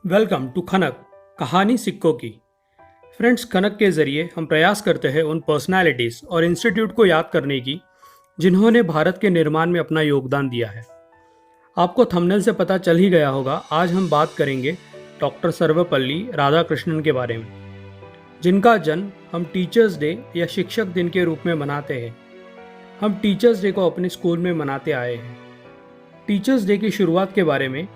Welcome to खनक, कहानी सिक्कों की। फ्रेंड्स, खनक के जरिए हम प्रयास करते हैं उन पर्सनालिटीज़ और इंस्टीट्यूट को याद करने की जिन्होंने भारत के निर्माण में अपना योगदान दिया है। आपको थंबनेल से पता चल ही गया होगा, आज हम बात करेंगे डॉक्टर सर्वपल्ली राधाकृष्णन के बारे में, जिनका जन्म हम टीचर्स डे या शिक्षक दिन के रूप में मनाते हैं। हम टीचर्स डे को अपने स्कूल में मनाते आए हैं। टीचर्स डे की शुरुआत के बारे में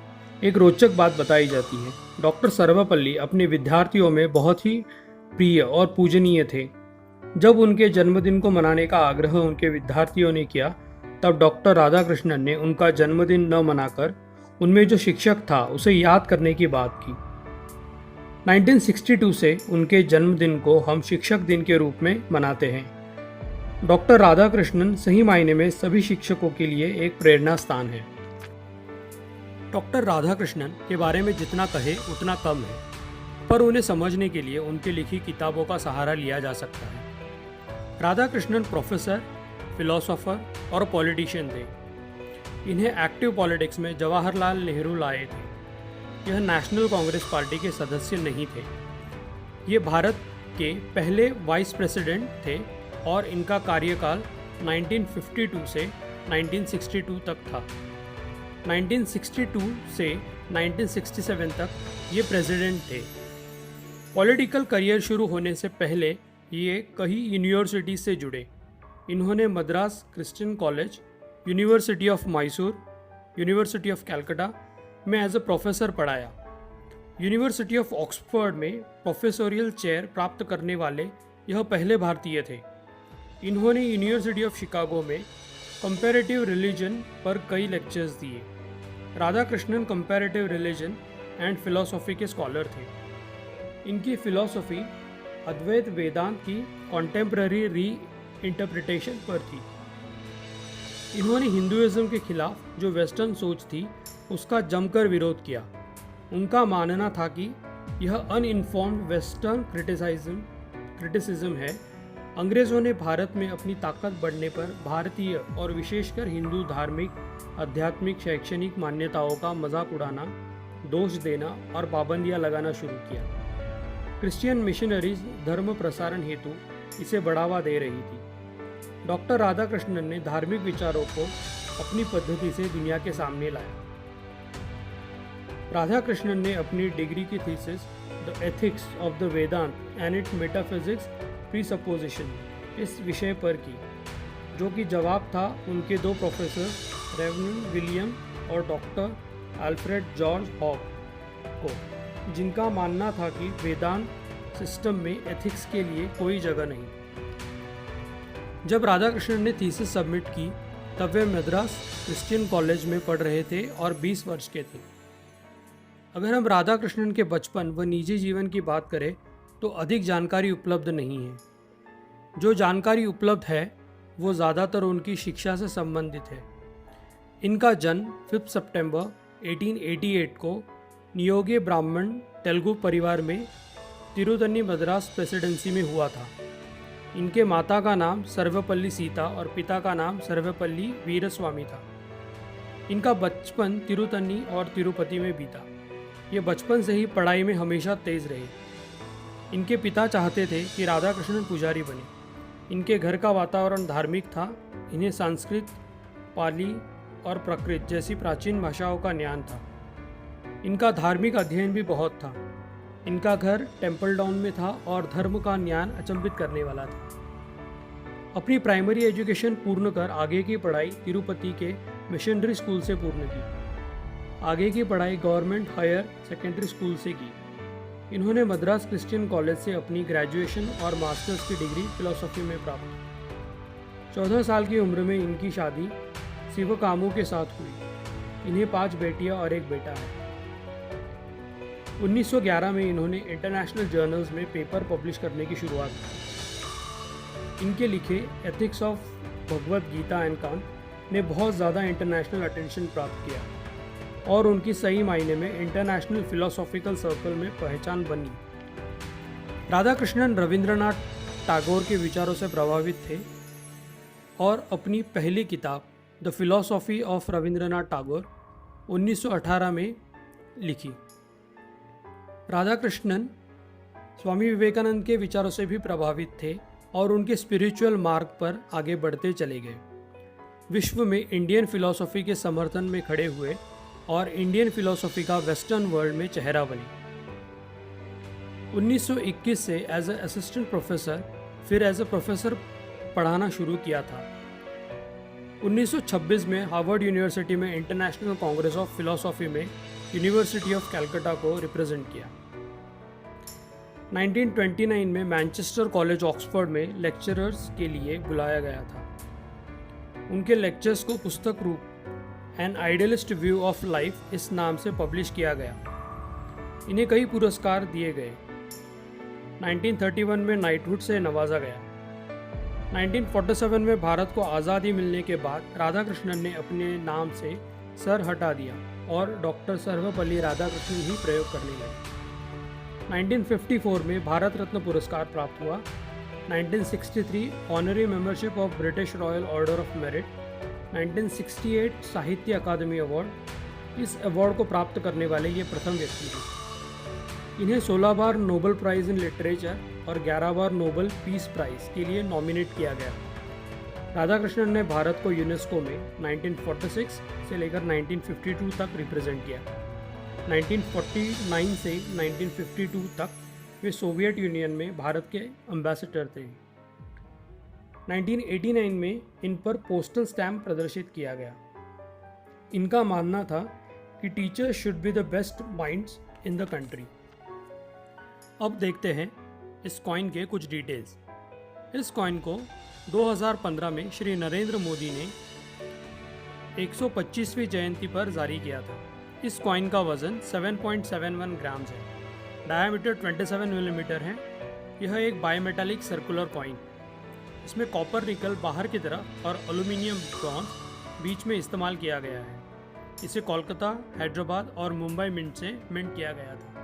एक रोचक बात बताई जाती है। डॉक्टर सर्वपल्ली अपने विद्यार्थियों में बहुत ही प्रिय और पूजनीय थे। जब उनके जन्मदिन को मनाने का आग्रह उनके विद्यार्थियों ने किया, तब डॉक्टर राधाकृष्णन ने उनका जन्मदिन न मनाकर उनमें जो शिक्षक था उसे याद करने की बात की। 1962 से उनके जन्मदिन को हम शिक्षक दिन के रूप में मनाते हैं। डॉक्टर राधाकृष्णन सही मायने में सभी शिक्षकों के लिए एक प्रेरणा स्थान है। डॉक्टर राधाकृष्णन के बारे में जितना कहे उतना कम है, पर उन्हें समझने के लिए उनके लिखी किताबों का सहारा लिया जा सकता है। राधाकृष्णन प्रोफेसर, फिलोसोफर और पॉलिटिशियन थे। इन्हें एक्टिव पॉलिटिक्स में जवाहरलाल नेहरू लाए थे। यह नेशनल कांग्रेस पार्टी के सदस्य नहीं थे। ये भारत के पहले वाइस प्रेसिडेंट थे और इनका कार्यकाल 1952 से 1962 तक था। 1962 से 1967 तक ये प्रेसिडेंट थे। पॉलिटिकल करियर शुरू होने से पहले ये कई यूनिवर्सिटी से जुड़े। इन्होंने Madras Christian college, university of Mysore, university of Calcutta में एज अ प्रोफेसर पढ़ाया। यूनिवर्सिटी ऑफ ऑक्सफोर्ड में प्रोफेसोरियल चेयर प्राप्त करने वाले यह पहले भारतीय थे। इन्होंने यूनिवर्सिटी ऑफ शिकागो में कंपैरेटिव रिलीजन पर कई लेक्चर्स दिए। Radhakrishnan comparative religion and philosophy के स्कॉलर थे। इनकी फिलॉसफी अद्वैत वेदांत की कॉन्टेम्प्ररी री इंटरप्रिटेशन पर थी। इन्होंने हिंदुइज्म के खिलाफ जो वेस्टर्न सोच थी उसका जमकर विरोध किया। उनका मानना था कि यह अनइन्फॉर्म्ड वेस्टर्न क्रिटिसिज्म है। अंग्रेज़ों ने भारत में अपनी ताकत बढ़ने पर भारतीय और विशेषकर हिंदू धार्मिक, आध्यात्मिक, शैक्षणिक मान्यताओं का मजाक उड़ाना, दोष देना और पाबंदियां लगाना शुरू किया। क्रिश्चियन मिशनरीज धर्म प्रसारण हेतु इसे बढ़ावा दे रही थी। डॉक्टर राधाकृष्णन ने धार्मिक विचारों को अपनी पद्धति से दुनिया के सामने लाया। राधाकृष्णन ने अपनी डिग्री की thesis the ethics of the Vedanta and it metaphysics presupposition इस विषय पर की, जो कि जवाब था उनके दो प्रोफेसर रेवरेंड विलियम और डॉक्टर अल्फ्रेड जॉर्ज हॉक को, जिनका मानना था कि वेदांत सिस्टम में एथिक्स के लिए कोई जगह नहीं। जब राधाकृष्णन ने थीसिस सबमिट की, तब वे मद्रास क्रिश्चियन कॉलेज में पढ़ रहे थे और 20 वर्ष के थे। अगर हम राधाकृष्णन के बचपन व निजी जीवन की बात करें तो अधिक जानकारी उपलब्ध नहीं है। जो जानकारी उपलब्ध है वो ज़्यादातर उनकी शिक्षा से संबंधित है। इनका जन्म 5 सितंबर 1888 को नियोगे ब्राह्मण तेलुगु परिवार में तिरुतन्नी मद्रास प्रेसिडेंसी में हुआ था। इनके माता का नाम सर्वपल्ली सीता और पिता का नाम सर्वपल्ली वीरस्वामी था। इनका बचपन तिरुतन्नी और तिरुपति में बीता। ये बचपन से ही पढ़ाई में हमेशा तेज रहे। इनके पिता चाहते थे कि राधाकृष्णन पुजारी बने। इनके घर का वातावरण धार्मिक था। इन्हें संस्कृत, पाली और प्राकृत जैसी प्राचीन भाषाओं का ज्ञान था। इनका धार्मिक अध्ययन भी बहुत था। इनका घर टेम्पल डाउन में था और धर्म का ज्ञान अचंभित करने वाला था। अपनी प्राइमरी एजुकेशन पूर्ण कर आगे की पढ़ाई तिरुपति के मिशनरी स्कूल से पूर्ण की। आगे की पढ़ाई गवर्नमेंट हायर सेकेंडरी स्कूल से की। इन्होंने मद्रास क्रिश्चियन कॉलेज से अपनी ग्रेजुएशन और मास्टर्स की डिग्री फिलोसफी में प्राप्त की। 14 साल की उम्र में इनकी शादी शिवकामू के साथ हुई। इन्हें 5 बेटियां और एक बेटा है। 1911 में इन्होंने इंटरनेशनल जर्नल्स में पेपर पब्लिश करने की शुरुआत की। इनके लिखे ethics of Bhagavad Gita and Kant ने बहुत ज़्यादा इंटरनेशनल अटेंशन प्राप्त किया और उनकी सही मायने में इंटरनेशनल फिलोसॉफिकल सर्कल में पहचान बनी। राधाकृष्णन रविंद्रनाथ टैगोर के विचारों से प्रभावित थे और अपनी पहली किताब the philosophy of Rabindranath Tagore 1918 में लिखी। राधाकृष्णन स्वामी विवेकानंद के विचारों से भी प्रभावित थे और उनके स्पिरिचुअल मार्ग पर आगे बढ़ते चले गए। विश्व में इंडियन फिलॉसफी के समर्थन में खड़े हुए और इंडियन फिलॉसफी का वेस्टर्न वर्ल्ड में चेहरा बनी। 1921 से एज ए असिस्टेंट प्रोफेसर, फिर एज ए प्रोफेसर पढ़ाना शुरू किया था। 1926 में हार्वर्ड यूनिवर्सिटी में इंटरनेशनल कांग्रेस ऑफ फिलॉसफी में यूनिवर्सिटी ऑफ कैलकाटा को रिप्रेजेंट किया। 1929 में मैनचेस्टर कॉलेज ऑक्सफोर्ड में लेक्चरर्स के लिए बुलाया गया था। उनके लेक्चर्स को पुस्तक रूप an idealist view of life इस नाम से पब्लिश किया गया। इन्हें कई पुरस्कार दिए गए। 1931 में नाइटहुड से नवाजा गया। 1947 में भारत को आज़ादी मिलने के बाद राधाकृष्णन ने अपने नाम से सर हटा दिया और डॉक्टर सर्वपल्ली राधाकृष्णन ही प्रयोग करने लगे। 1954 में भारत रत्न पुरस्कार प्राप्त हुआ। 1963 honorary membership of British Royal Order of Merit. 1968 Sahitya academy award. इस अवार्ड को प्राप्त करने वाले ये प्रथम व्यक्ति हैं। इन्हें 16 बार नोबेल प्राइज़ इन लिटरेचर और 11 बार नोबेल पीस प्राइज़ के लिए नॉमिनेट किया गया। राधाकृष्णन ने भारत को यूनेस्को में 1946 से लेकर 1952 तक रिप्रेजेंट किया। 1949 से 1952 तक वे सोवियत यूनियन में भारत के एम्बेसडर थे। 1989 में इन पर पोस्टल स्टैम्प प्रदर्शित किया गया। इनका मानना था कि teachers should be the best minds in the country. अब देखते हैं इस कॉइन के कुछ डिटेल्स। इस कॉइन को 2015 में श्री नरेंद्र मोदी ने 125वीं जयंती पर जारी किया था। इस कॉइन का वजन 7.71 ग्राम्स है। डायमीटर 27 मिलीमीटर है। यह एक बायोमेटालिक सर्कुलर कॉइन। इसमें कॉपर निकल बाहर की तरफ और एल्यूमिनियम ब्रॉन्ज बीच में इस्तेमाल किया गया है। इसे कोलकाता, हैदराबाद और मुंबई मिंट से मिंट किया गया था।